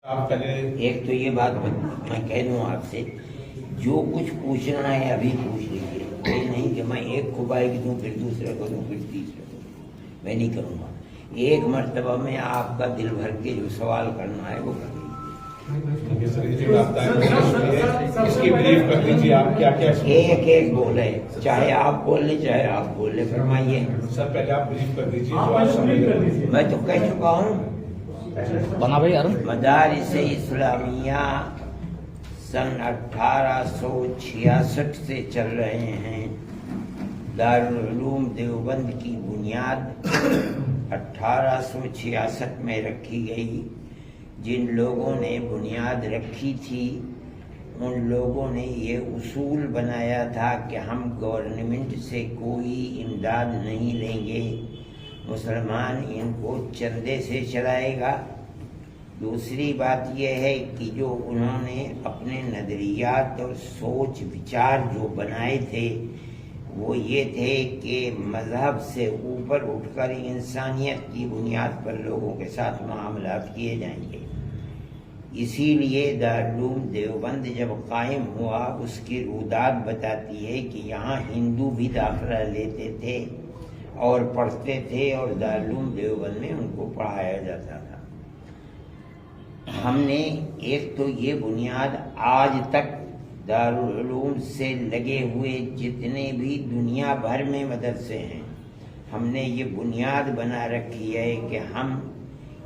آپ پہلے ایک تو یہ بات میں کہہ دوں آپ سے، جو کچھ پوچھنا ہے ابھی پوچھ لیجیے، یہ نہیں کہ میں ایک کو بائک دوں پھر دوسرے کو دوں پھر تیسرے کو دوں، میں نہیں کروں گا۔ ایک مرتبہ میں آپ کا دل بھر کے جو سوال کرنا ہے وہ کر لیجیے۔ اس کی بریف کر دیجیے، آپ کیا کیا ایک ایک بولے، چاہے آپ بول لیں چاہے آپ بول لیں، فرمائیے۔ سر پہلے آپ بریف کر دیجیے جو آپ سمجھ رہے ہیں۔ میں تو کہہ چکا ہوں، بنا بھائی مدارس اسلامیہ سن 1866 سے چل رہے ہیں۔ دارالعلوم دیوبند کی بنیاد 1866 میں رکھی گئی۔ جن لوگوں نے بنیاد رکھی تھی ان لوگوں نے یہ اصول بنایا تھا کہ ہم گورنمنٹ سے کوئی امداد نہیں لیں گے، مسلمان ان کو چندے سے چلائے گا۔ دوسری بات یہ ہے کہ جو انہوں نے اپنے نظریات اور سوچ وچار جو بنائے تھے وہ یہ تھے کہ مذہب سے اوپر اٹھ کر انسانیت کی بنیاد پر لوگوں کے ساتھ معاملات کیے جائیں گے۔ اسی لیے دارالعلوم دیوبند جب قائم ہوا اس کی روداد بتاتی ہے کہ یہاں ہندو بھی داخلہ لیتے تھے اور پڑھتے تھے اور دارالعلوم دیوبند میں ان کو پڑھایا جاتا تھا۔ ہم نے ایک تو یہ بنیاد آج تک دارالعلوم سے لگے ہوئے جتنے بھی دنیا بھر میں مدرسے ہیں، ہم نے یہ بنیاد بنا رکھی ہے کہ ہم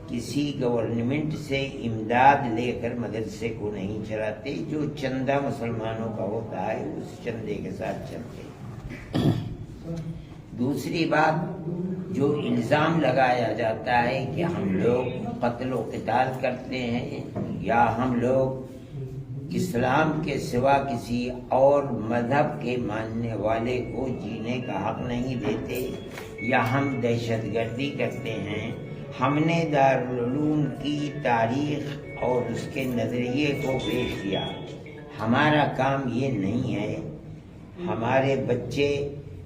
کسی گورنمنٹ سے امداد لے کر مدرسے کو نہیں چلاتے، جو چندہ مسلمانوں کا ہوتا ہے اس چندے کے ساتھ چلتے۔ دوسری بات، جو الزام لگایا جاتا ہے کہ ہم لوگ قتل و قتال کرتے ہیں یا ہم لوگ اسلام کے سوا کسی اور مذہب کے ماننے والے کو جینے کا حق نہیں دیتے یا ہم دہشت گردی کرتے ہیں، ہم نے دارالعلوم کی تاریخ اور اس کے نظریے کو پیش کیا۔ ہمارا کام یہ نہیں ہے، ہمارے بچے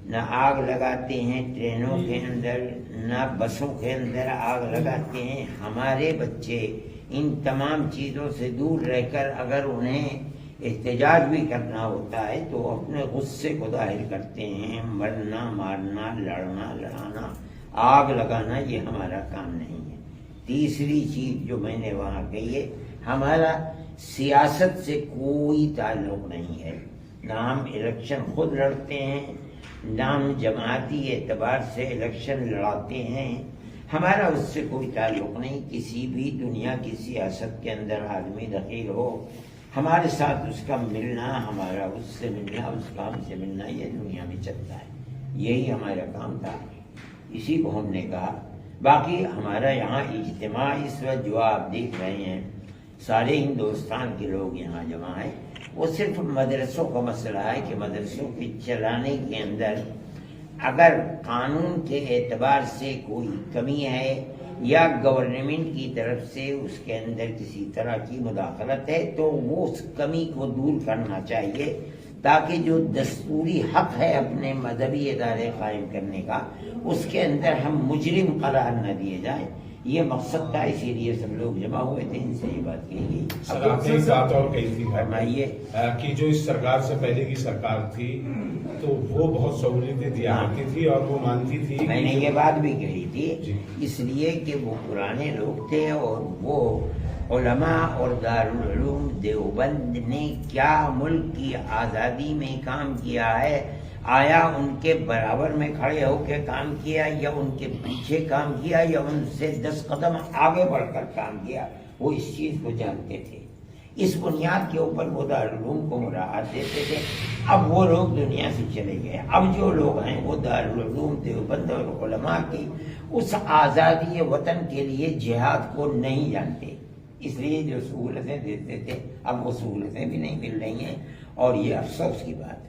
نہ آگ لگاتے ہیں ٹرینوں کے اندر، نہ بسوں کے اندر آگ لگاتے ہیں۔ ہمارے بچے ان تمام چیزوں سے دور رہ کر اگر انہیں احتجاج بھی کرنا ہوتا ہے تو اپنے غصے کو ظاہر کرتے ہیں۔ مرنا مارنا، لڑنا لڑانا، آگ لگانا یہ ہمارا کام نہیں ہے۔ تیسری چیز جو میں نے وہاں کہی ہے، ہمارا سیاست سے کوئی تعلق نہیں ہے، نہ ہم الیکشن خود لڑتے ہیں نہ ہم جماعتی اعتبار سے الیکشن لڑاتے ہیں، ہمارا اس سے کوئی تعلق نہیں۔ کسی بھی دنیا کی سیاست کے اندر آدمی دخیل ہو، ہمارے ساتھ اس کا ملنا، ہمارا اس سے ملنا، اس کا ہم سے ملنا، یہ دنیا میں چلتا ہے، یہی ہمارا کام تھا، اسی کو ہم نے کہا۔ باقی ہمارا یہاں اجتماع اس وقت جو آپ دیکھ رہے ہیں، سارے ہندوستان کے لوگ یہاں جمع ہیں، وہ صرف مدرسوں کا مسئلہ ہے کہ مدرسوں کے چلانے کے اندر اگر قانون کے اعتبار سے کوئی کمی ہے یا گورنمنٹ کی طرف سے اس کے اندر کسی طرح کی مداخلت ہے تو وہ اس کمی کو دور کرنا چاہیے، تاکہ جو دستوری حق ہے اپنے مذہبی ادارے قائم کرنے کا اس کے اندر ہم مجرم قرار نہ دیے جائیں۔ یہ مقصد تھا، اسی لیے سب لوگ جمع ہوئے تھے، ان سے یہ بات کہی گئی۔ سر آپ نے ایک بات اور کہی تھی فرمائیے کہ جو اس سرکار سے پہلے کی سرکار تھی تو وہ بہت سہولتیں دیا کرتی تھی اور وہ مانتی تھی۔ میں نے یہ بات بھی کہی تھی، جی، اس لیے کہ وہ پرانے لوگ تھے اور وہ علماء اور دارالعلوم دیوبند نے کیا ملک کی آزادی میں کام کیا ہے، آیا ان کے برابر میں کھڑے ہو کے کام کیا یا ان کے پیچھے کام کیا یا ان سے 10 قدم آگے بڑھ کر کام کیا، وہ اس چیز کو جانتے تھے۔ اس بنیاد کے اوپر وہ دارالعلوم کو مراعات دیتے تھے۔ اب وہ لوگ دنیا سے چلے گئے، اب جو لوگ ہیں وہ دارالعلوم دیوبند اور علماء کی اس آزادی وطن کے لیے جہاد کو نہیں جانتے، اس لیے جو سہولتیں دیتے تھے اب وہ سہولتیں بھی نہیں مل رہی ہیں، اور یہ افسوس کی بات ہے۔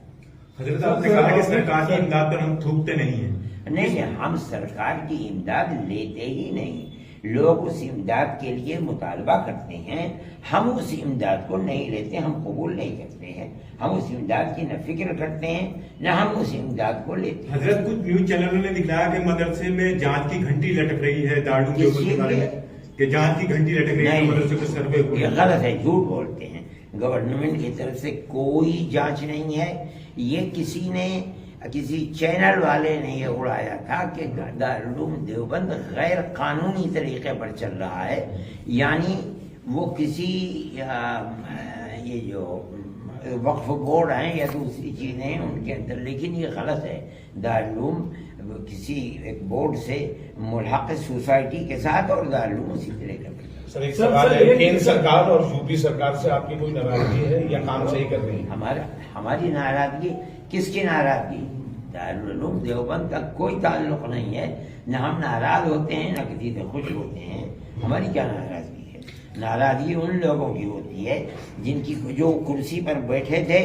حضرت آپ نے کہا کہ سرکار کی امداد پر ہم تھوکتے نہیں ہیں۔ نہیں، ہم سرکار کی امداد لیتے ہی نہیں، لوگ اس امداد کے لیے مطالبہ کرتے ہیں، ہم اس امداد کو نہیں لیتے، ہم قبول نہیں کرتے ہیں، ہم اس امداد کی نہ فکر کرتے ہیں نہ ہم اس امداد کو لیتے ہیں۔ حضرت کچھ نیوز چینلوں نے دکھلایا کہ مدرسے میں جانچ کی گھنٹی لٹک رہی ہے دارالعلوم دیوبند کے بارے میں۔ کہ جانچ کی گھنٹی لٹک رہی ہے مدرسوں کے سروے کو. یہ غلط ہے، جھوٹ بولتے ہیں. گورنمنٹ کی طرف سے کوئی جانچ نہیں ہے. یہ کسی چینل والے نے یہ اڑایا تھا کہ دارالعلوم دیوبند غیر قانونی طریقے پر چل رہا ہے. یعنی وہ کسی یہ جو وقف بورڈ ہیں یا دوسری چیزیں ہیں ان کے اندر، لیکن یہ غلط ہے. دارالعلوم کسی ایک بورڈ سے ملحق سوسائٹی کے ساتھ اور دارالعلوم اسی طرح کا. سر ایک سوال ہے، کیندر سرکار اور یوپی سرکار سے آپ کی کوئی ناراضگی ہے یا کام صحیح کر رہی ہے؟ ہماری ناراضگی، کس کی ناراضگی؟ دارالعلوم دیوبند کا کوئی تعلق نہیں ہے. نہ ہم ناراض ہوتے ہیں نہ کسی سے خوش ہوتے ہیں. ہماری کیا ناراضگی ہے؟ ناراضگی ان لوگوں کی ہوتی ہے جن کی جو کرسی پر بیٹھے تھے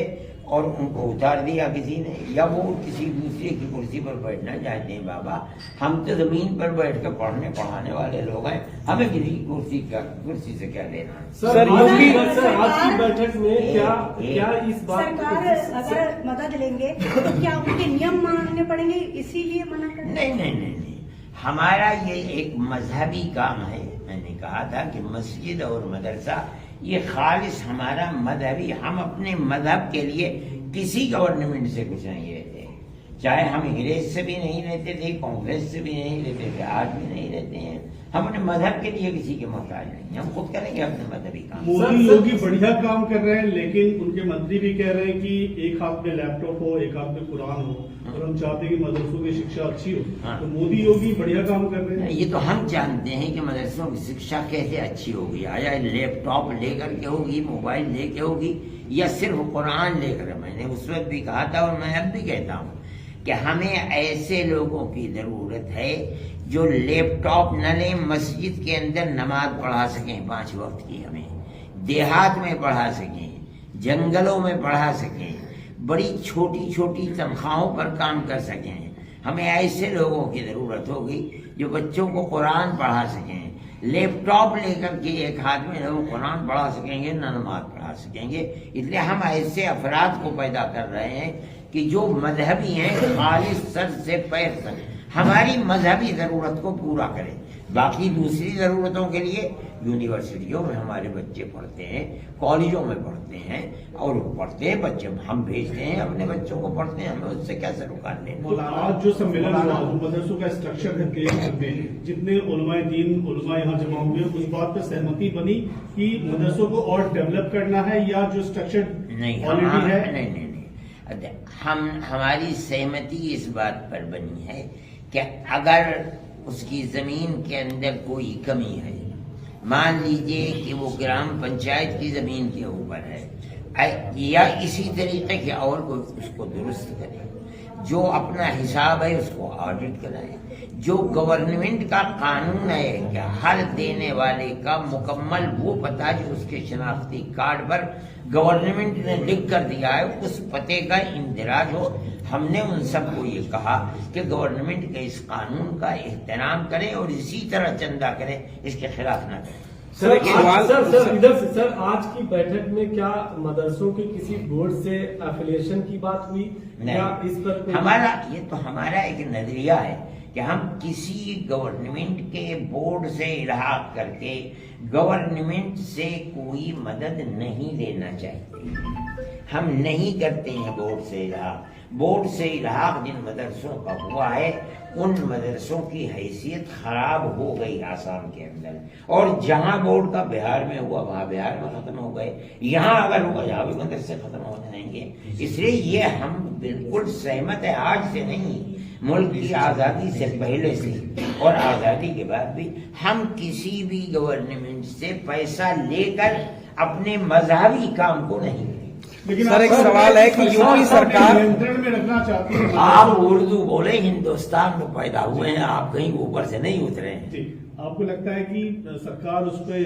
اور ان کو اتار دیا کسی نے، یا وہ کسی دوسرے کی کرسی پر بیٹھنا چاہتے ہیں. بابا ہم تو زمین پر بیٹھ کے پڑھانے والے لوگ ہیں، ہمیں کسی کرسی سے کیا لینا ہے؟ سر آج کی بیٹھک میں کیا اس بات سرکار اگر مدد لیں گے تو کیا ان کے نیم ماننے پڑیں گے، اسی لیے منع کر؟ نہیں. ہمارا یہ ایک مذہبی کام ہے. میں نے کہا تھا کہ مسجد اور مدرسہ یہ خالص ہمارا مذہبی، ہم اپنے مذہب کے لیے کسی گورنمنٹ سے کچھ نہیں لیتے. چاہے ہم انگریز سے بھی نہیں لیتے تھے، کانگریس سے بھی نہیں لیتے تھے، آج بھی نہیں لیتے ہیں. ہم اپنے مذہب کے لیے کسی کے محتاج نہیں، ہم خود کریں گے اپنے مذہبی کام. مودی یوگی بڑھیا کام کر رہے ہیں، لیکن ان کے منتری بھی کہہ رہے ہیں کہ ایک ہاتھ میں لیپ ٹاپ ہو، ایک ہاتھ میں قرآن ہو، اور ہم چاہتے ہیں کہ مدرسوں کی شکشا اچھی ہو. تو مودی یوگی بڑھیا کام کر رہے ہیں. یہ تو ہم جانتے ہیں کہ مدرسوں کی شکشا کیسے اچھی ہوگی. آیا لیپ ٹاپ لے کر کے ہوگی، موبائل لے کے ہوگی، یا صرف قرآن لے کر؟ میں نے اس وقت بھی کہا تھا اور میں اب بھی کہتا ہوں کہ ہمیں ایسے لوگوں کی ضرورت ہے جو لیپ ٹاپ نہ لیں، مسجد کے اندر نماز پڑھا سکیں 5 وقت کی، ہمیں دیہات میں پڑھا سکیں، جنگلوں میں پڑھا سکیں، بڑی چھوٹی تنخواہوں پر کام کر سکیں. ہمیں ایسے لوگوں کی ضرورت ہوگی جو بچوں کو قرآن پڑھا سکیں. لیپ ٹاپ لے کر کے ایک ہاتھ میں نہ قرآن پڑھا سکیں گے نہ نماز پڑھا سکیں گے. اس لیے ہم ایسے افراد کو پیدا کر رہے ہیں کہ جو مذہبی ہیں، خالص سر سے پیر تک ہماری مذہبی ضرورت کو پورا کریں. باقی دوسری ضرورتوں کے لیے یونیورسٹیوں میں ہمارے بچے پڑھتے ہیں، کالجوں میں پڑھتے ہیں، اور پڑھتے ہیں بچے، ہم بھیجتے ہیں اپنے بچوں کو پڑھتے ہیں. ہمیں اس سے کیا سروکار لینا؟ آج جو سمیلن ہوا مدرسوں کا اسٹرکچر میں جتنے علماء دین علماء یہاں جمع ہوئے، اس بات پہ سہمتی بنی کہ مدرسوں کو اور ڈیولپ کرنا ہے، یا جو اسٹرکچر آلریڈی ہے؟ نہیں. ہماری سہمتی اس بات پر بنی ہے کہ اگر اس کی زمین کے اندر کوئی کمی ہے، مان لیجئے کہ وہ گرام پنچایت کی زمین کے اوپر ہے، یا اسی طریقے کے اور کوئی، اس کو درست کرے. جو اپنا حساب ہے اس کو آڈٹ کرائے. جو گورنمنٹ کا قانون ہے کہ ہر دینے والے کا مکمل وہ پتہ جو اس کے شناختی کارڈ پر گورنمنٹ نے لکھ کر دیا ہے، اس پتے کا اندراج ہو. ہم نے ان سب کو یہ کہا کہ گورنمنٹ کے اس قانون کا احترام کرے اور اسی طرح چندہ کرے، اس کے خلاف نہ کرے. سر آج کی بیٹھک میں کیا مدرسوں کے کسی بورڈ سے ایفیلیشن کی بات ہوئی؟ نہیں، اس پر ہمارا ایک نظریہ ہے کہ ہم کسی گورنمنٹ کے بورڈ سے الحاق کر کے گورنمنٹ سے کوئی مدد نہیں لینا چاہتے. ہم نہیں کرتے ہیں بورڈ سے الحاق. بورڈ سے الحاق جن مدرسوں کا ہوا ہے ان مدرسوں کی حیثیت خراب ہو گئی آسام کے اندر، اور جہاں بورڈ کا بہار میں ہوا وہاں بہار میں ختم ہو گئے، یہاں اگر ہوا یہاں بھی مدرسے ختم ہو جائیں گے. اس لیے یہ ہم بالکل سہمت ہے، آج سے نہیں، ملک کی آزادی سے پہلے سے اور آزادی کے بعد بھی ہم کسی بھی گورنمنٹ سے پیسہ لے کر اپنے مذہبی کام کو نہیں کریں. سر ایک سوال ہے کہ یوپی سرکار میں رکھنا چاہتی ہے. آپ اردو بولے، ہندوستان میں پیدا ہوئے ہیں، آپ کہیں اوپر سے نہیں اترے ہیں. آپ کو لگتا ہے کہ سرکار اس پہ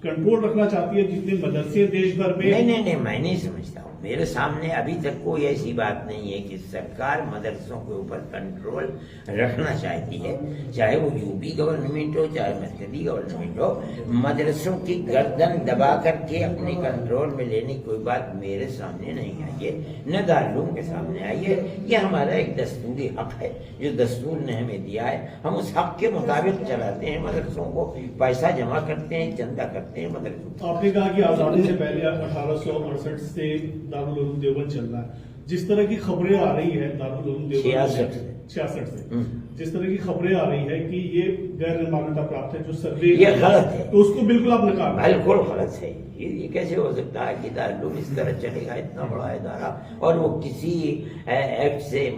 کنٹرول رکھنا چاہتی ہے جتنے مدرسے دیش بھر میں؟ نہیں، میں نہیں سمجھتا ہوں. میرے سامنے ابھی تک کوئی ایسی بات نہیں ہے کہ سرکار مدرسوں کے اوپر کنٹرول رکھنا چاہتی ہے، چاہے وہ یوپی گورنمنٹ ہو چاہے مرکزی گورنمنٹ ہو، مدرسوں کی گردن دبا کر کے اپنے کنٹرول میں لینے کی کوئی بات میرے سامنے نہیں آئی ہے، نہ دارالعلوم کے سامنے آئی ہے۔ یہ ہمارا ایک دستوری حق ہے جو دستور نے ہمیں دیا ہے، ہم اس حق کے مطابق چلاتے ہیں، مدرسوں کو پیسہ جمع کرتے ہیں، چندہ کرتے ہیں مدرسوں۔ آپ نے کہا کہ آزادی سے پہلے 1868 سے دارالعلوم دیوبند چل رہا ہے، جس طرح کی خبریں آ رہی ہیں دارالعلوم دیوبند 66 سے جس طرح کی خبریں آ رہی ہے کہ یہ غیر مانیتا پراپت ہے جو سروے یہ غلط ہے، تو اس کو بالکل آپ نکال دیں۔ بالکل غلط ہے۔ یہ کیسے ہو سکتا ہے کہ دارالعلوم اس طرح چلے گا، اتنا بڑا ادارہ اور وہ کسی ایکٹ سے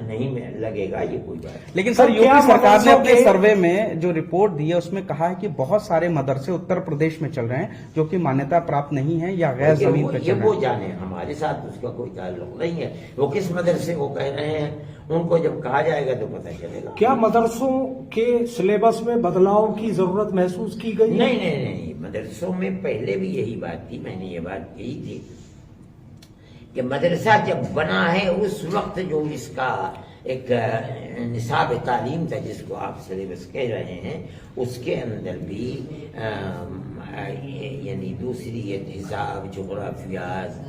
نہیں لگے گا، یہ کوئی بات نہیں۔ لیکن سر یوپی سرکار نے اپنے سروے میں جو رپورٹ دی ہے اس میں کہا ہے کہ بہت سارے مدرسے اتر پردیش میں چل رہے ہیں جو کہ مانیتا پراپت نہیں ہے یا غیر زمین پہ چل یہ رہے وہ ہیں۔ جانے، ہمارے ساتھ اس کا کوئی تعلق نہیں ہے، وہ کس مدرسے کو کہہ رہے ہیں، ان کو جب کہا جائے گا تو پتہ چلے گا۔ کیا مدرسوں کے سلیبس میں بدلاؤ کی ضرورت محسوس کی گئی؟ نہیں، مدرسوں میں پہلے بھی یہی بات تھی، میں نے یہ بات کہی تھی کہ مدرسہ جب بنا ہے اس وقت جو اس کا ایک نصاب تعلیم تھا جس کو آپ سلیبس کہہ رہے ہیں، اس کے اندر بھی یعنی دوسری حساب، جغرافیہ،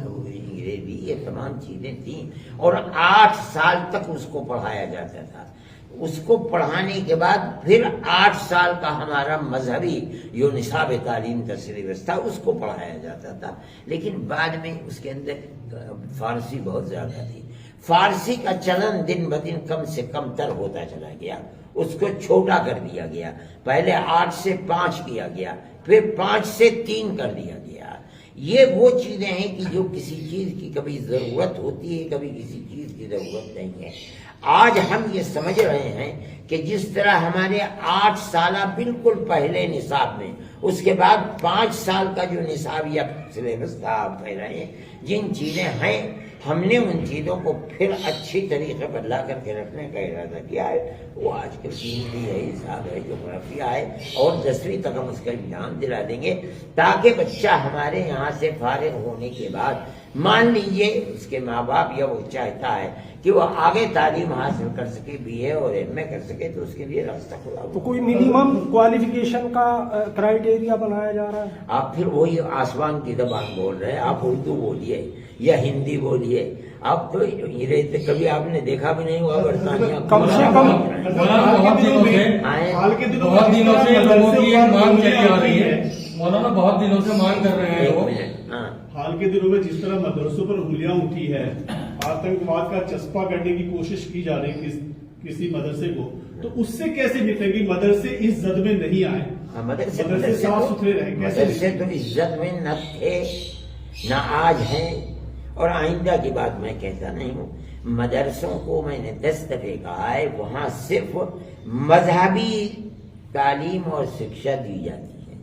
انگریزی، یہ تمام چیزیں تھیں اور 8 سال تک اس کو پڑھایا جاتا تھا۔ اس کو پڑھانے کے بعد پھر 8 سال کا ہمارا مذہبی جو نصاب تعلیم کا سلیبس تھا اس کو پڑھایا جاتا تھا، لیکن بعد میں اس کے اندر فارسی بہت زیادہ تھی، فارسی کا چلن دن بدن کم سے کم تر ہوتا چلا گیا، اس کو چھوٹا کر دیا گیا، پہلے 8 سے 5 کیا گیا، پھر 5 سے 3 کر دیا گیا۔ یہ وہ چیزیں ہیں کہ جو کسی چیز کی کبھی ضرورت ہوتی ہے، کبھی کسی چیز کی ضرورت نہیں ہے۔ آج ہم یہ سمجھ رہے ہیں کہ جس طرح ہمارے 8 سالہ بالکل پہلے نصاب میں، اس کے بعد 5 سال کا جو نصاب یا سلیبس تھا، آپ کہہ رہے ہیں جن چیزیں ہیں، ہم نے ان چیزوں کو پھر اچھی طریقے پر لا کر کے رکھنے کا ارادہ کیا ہے۔ وہ آج کل بھی ہے، حساب ہے، جغرافیہ ہے، اور 10ویں تک ہم اس کا امتحان دلا دیں گے تاکہ بچہ ہمارے یہاں سے فارغ ہونے کے بعد مان لیجئے اس کے ماں باپ یا وہ چاہتا ہے کہ وہ آگے تعلیم حاصل کر سکے، بی اے اور ایم اے کر سکے، تو اس کے لیے راستہ کھلا ہو۔ تو کوئی منیمم کوالیفیکیشن کا کرائیٹیریا بنایا جا رہا ہے؟ آپ پھر وہی آسمان کی زبان بول رہے ہیں، آپ اردو بولیے یا ہندی بولیے، آپ تو کبھی آپ نے دیکھا بھی نہیں ہوا برطانیہ کم سے کم بہت دنوں سے لوگوں کی ایک مانگ چلی آ رہی ہے، مولانا بہت دنوں سے مانگ کر رہے ہیں وہ۔ حال کے دنوں میں جس طرح مدرسوں پر انگلیاں اٹھی ہے، آتنکواد کا چسپا کرنے کی کوشش کی جا رہی ہے کسی مدرسے کو، تو اس سے کیسے نپٹیں گے؟ مدرسے اس زد میں نہیں آئے، مدرسے صاف ستھرے رہے، مدرسے تو عزت میں نہ تھے نہ آج ہیں، اور آئندہ کی بات میں کہتا نہیں ہوں۔ مدرسوں کو میں نے 10 دفعہ کہا ہے، وہاں صرف مذہبی تعلیم اور شکشا دی جاتی ہے،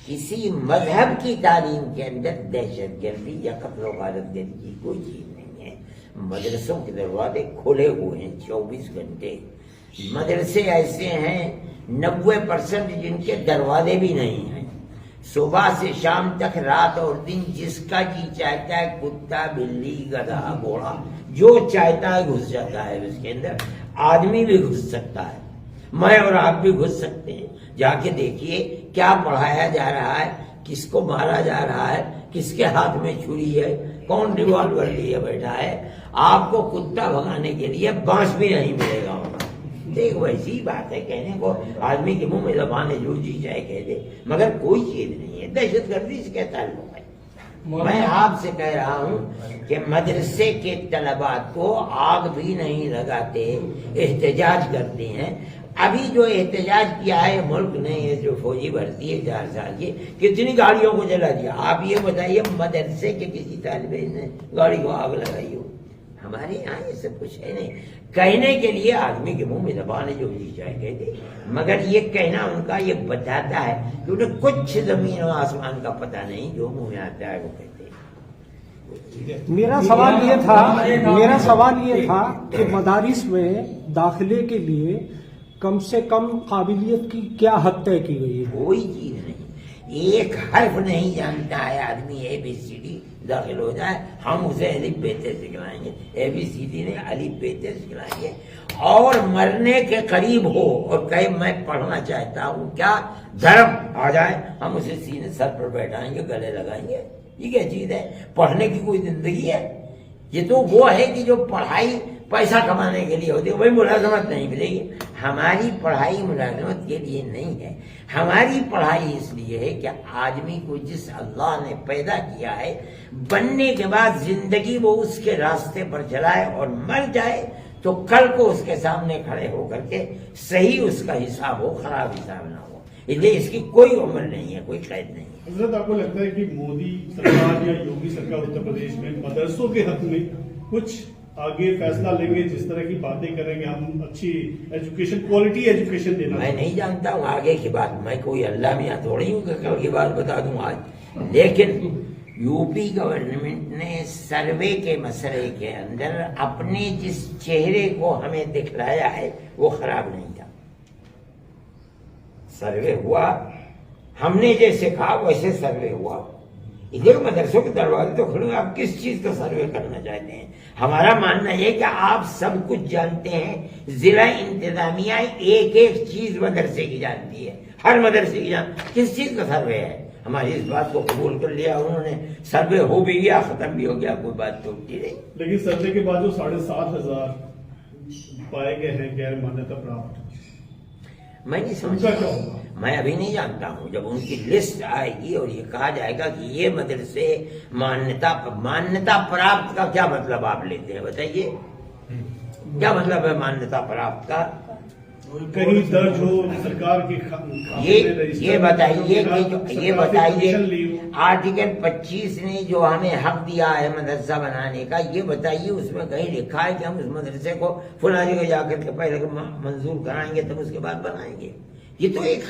کسی مذہب کی تعلیم کے اندر دہشت گردی یا قتل و غارت گری کی کوئی چیز نہیں ہے۔ مدرسوں کے دروازے کھلے ہوئے ہیں 24 گھنٹے۔ مدرسے ایسے ہیں 90% جن کے دروازے بھی نہیں ہیں، صبح سے شام تک، رات اور دن، جس کا جی چاہتا ہے، کتا، بلی، گدھا، گھوڑا، جو چاہتا ہے گھس جاتا ہے اس کے اندر۔ آدمی بھی گھس سکتا ہے، میں اور آپ بھی گھس سکتے ہیں۔ جا کے دیکھیے کیا پڑھایا جا رہا ہے، کس کو مارا جا رہا ہے، کس کے ہاتھ میں چھری ہے، کون ریوالور لیے بیٹھا ہے۔ آپ کو کتا بھگانے کے لیے بانس بھی نہیں ملے گا وہاں۔ ایک ویسی بات ہے کہنے کو، آدمی کے منہ میں زبان ہے، جو جی چاہے کہہ دے، مگر کوئی چیز نہیں ہے۔ دہشت گردی سے کیا تعلق ہے؟ میں آپ سے کہہ رہا ہوں کہ مدرسے کے طلباء کو آگ بھی نہیں لگاتے، احتجاج کرتے ہیں۔ ابھی جو احتجاج کیا ہے ملک نے، یہ جو فوجی بھرتی ہے 4 سال کی، کتنی گاڑیوں کو جلا دیا؟ آپ یہ بتائیے مدرسے کے کسی طالب علم نے گاڑی کو آگ لگائی ہو؟ ہمارے یہاں یہ سب کچھ ہے نہیں۔ کہنے کے لیے آدمی کے منہ میں زبان ہے، جو جی چاہے کہہ دے، مگر یہ کہنا ان کا یہ بتاتا ہے کہ انہیں کچھ زمین و آسمان کا پتہ نہیں، جو منہ میں آتا ہے وہ کہتے ہیں۔ میرا سوال یہ تھا کہ مدارس میں داخلے کے لیے کم سے کم قابلیت کی کیا حد طے کی گئی ہے؟ کوئی چیز نہیں۔ ایک حرف نہیں جانتا ہے آدمی اے بی سی ڈی داخل ہو جائے ہم اسے الف بے تے سکھلائیں گے، اے بی سی ڈی نے الف بے تے سکھلائیں گے، اور مرنے کے قریب ہو اور کہے میں پڑھنا چاہتا ہوں کیا دھرم آ جائے ہم اسے سینے سر پر بیٹھائیں گے، گلے لگائیں گے۔ یہ کیا چیز ہے؟ پڑھنے کی کوئی زندگی ہے؟ یہ تو وہ ہے کہ جو پڑھائی پیسہ کمانے کے لیے ہوتی ہے، وہی ملازمت نہیں ملے گی۔ ہماری پڑھائی ملازمت کے لیے نہیں ہے، ہماری پڑھائی اس لیے ہے کہ آدمی کو جس اللہ نے پیدا کیا ہے بننے کے بعد زندگی وہ اس کے راستے پر چلائے، اور مر جائے تو کل کو اس کے سامنے کھڑے ہو کر کے صحیح اس کا حساب ہو، خراب حساب نہ ہو۔ اس لیے اس کی کوئی عمر نہیں ہے، کوئی قید نہیں ہے۔ حضرت آپ کو لگتا ہے کہ مودی سرکار یا یوگی سرکار اتر پردیش میں مدرسوں کے حق میں کچھ آگے فیصلہ لیں گے، جس طرح کی باتیں کریں گے ہم اچھی ایجوکیشن، کوالٹی ایجوکیشن دینا؟ میں نہیں جانتا ہوں آگے کی بات، میں کوئی اللہ میاں تھوڑی ہوں کہ کل کی بات بتا دوں آج، لیکن یو پی گورنمنٹ نے سروے کے مسئلے کے اندر اپنے جس چہرے کو ہمیں دکھلایا ہے وہ خراب نہیں تھا۔ سروے ہوا، ہم نے جیسے کہا ویسے سروے ہوا۔ ادھر مدرسوں کے دروازے تو کھلے، آپ کس چیز کا سروے کرنا چاہتے ہیں؟ ہمارا ماننا یہ کہ آپ سب کچھ جانتے ہیں، ضلع انتظامیہ ایک ایک چیز مدرسے کی جانتی ہے، ہر مدرسے کی کس چیز کا سروے ہے؟ ہماری اس بات کو قبول کر لیا، انہوں نے سروے ہو بھی گیا، ختم بھی ہو گیا، کوئی بات تو اٹھتی نہیں۔ لیکن سروے کے بعد جو 7,500 پائے گئے ہیں غیر مانیتا پراپت، میں نہیں سمجھتا، میں ابھی نہیں جانتا ہوں۔ جب ان کی لسٹ آئے گی اور یہ کہا جائے گا کہ یہ مدرسے مانیتا پراپت کا کیا مطلب آپ لیتے ہیں بتائیے؟ کیا مطلب ہے مانیتا پراپت کا؟ کہیں درج ہو سرکار کی یہ بتائیے آرٹیکل 25 نے جو ہمیں حق دیا ہے مدرسہ بنانے کا، یہ بتائیے اس میں کہیں لکھا ہے کہ ہم اس مدرسے کو فلاں جگہ جا کر کے پہلے منظور کرائیں گے تب اس کے بعد بنائیں گے؟ یہ تو ایک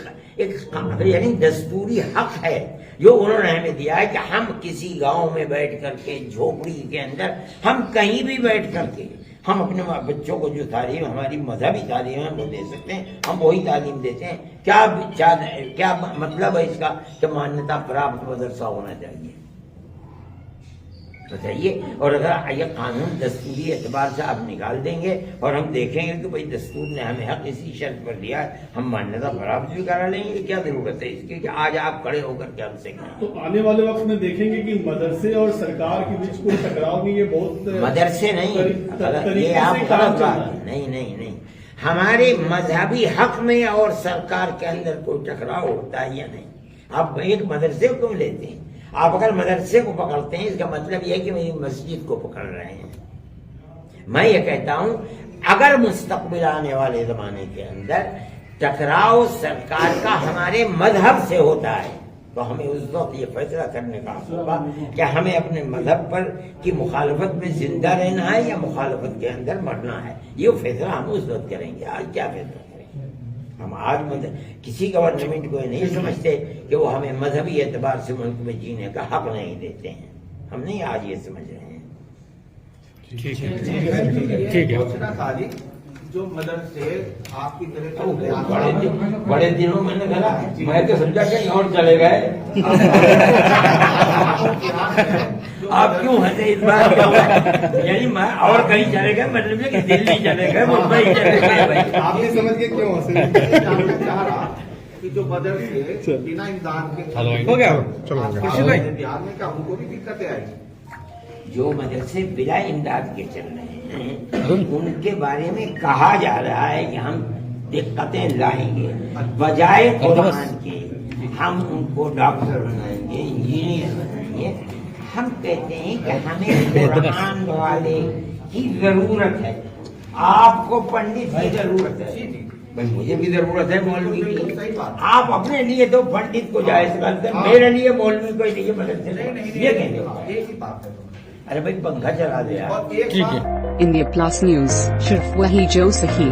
یعنی دستوری حق ہے جو انہوں نے ہمیں دیا ہے کہ ہم کسی گاؤں میں بیٹھ کر کے جھوپڑی کے اندر ہم کہیں بھی بیٹھ کر کے ہم اپنے بچوں کو جو تعلیم ہماری مذہبی تعلیم ہے وہ دے سکتے ہیں، ہم وہی تعلیم دیتے ہیں۔ کیا مطلب ہے اس کا کہ مانیتا پراپت مدرسہ ہونا چاہیے بتائیے؟ اور اگر یہ قانون دستوری اعتبار سے آپ نکال دیں گے اور ہم دیکھیں گے کہ بھائی دستور نے ہمیں حق اسی شرط پر دیا ہے، ہم مانیتا پراپت بھی کرا لیں گے، کیا ضرورت ہے اس کی کہ آج آپ کھڑے ہو کر کے ہم سے کہیں؟ تو آنے والے وقت میں دیکھیں گے کہ مدرسے اور سرکار کے بیچ کوئی ٹکراؤ نہیں، یہ بہت مدرسے نہیں، یہ آپ غلط بات، نہیں، ہمارے مذہبی حق میں اور سرکار کے اندر کوئی ٹکراؤ ہوتا ہے یا نہیں؟ آپ ایک مدرسے کو لیتے ہیں، آپ اگر مدرسے کو پکڑتے ہیں اس کا مطلب یہ ہے کہ میری مسجد کو پکڑ رہے ہیں۔ میں یہ کہتا ہوں اگر مستقبل آنے والے زمانے کے اندر ٹکراؤ سرکار کا ہمارے مذہب سے ہوتا ہے تو ہمیں اس وقت یہ فیصلہ کرنے کا حق ہوگا کہ ہمیں اپنے مذہب پر کی مخالفت میں زندہ رہنا ہے یا مخالفت کے اندر مرنا ہے۔ یہ فیصلہ ہم اس وقت کریں گے۔ آج کیا فیصلہ کریں گے؟ ہم آج کسی گورنمنٹ کو نہیں سمجھتے کہ وہ ہمیں مذہبی اعتبار سے ملک میں جینے کا حق نہیں دیتے ہیں، ہم نہیں آج یہ سمجھ رہے ہیں۔ ٹھیک ہے، جو مدرسے آپ کی طرف بڑے دنوں میں نے کہا میں تو سمجھا کہیں اور چلے گئے، آپ کیوں ہنسے اس بات کا؟ یعنی میں اور کہیں چلے گئے مطلب کہ دلی چلے گئے، ممبئی چلے گئے۔ آپ نے سمجھ کے کیوں ہنسے؟ جاننا چاہ رہا کہ جو مدرسے بنا امداد کے ہو گیا بہار میں کیا ان کو بھی دقتیں آئی؟ جو مدرسے بلا امداد کے چل رہے ہیں ان کے بارے میں کہا جا رہا ہے کہ ہم دقتیں لائیں گے، بجائے قرآن کے ہم ان کو ڈاکٹر بنائیں گے، انجینئر بنائیں گے۔ ہم کہتے ہیں کہ ہمیں قرآن والے کی ضرورت ہے، آپ کو پنڈت کی ضرورت ہے، بھائی مجھے بھی ضرورت ہے مولوی کی، آپ اپنے لیے تو پنڈت کو جائز کرتے ہیں، میرے لیے مولوی کو لیے مدرسے نہیں، یہ کہتے ہیں ارے بھائی پنکھا چلا دیا۔ India Plus News, صرف وہی جو صحیح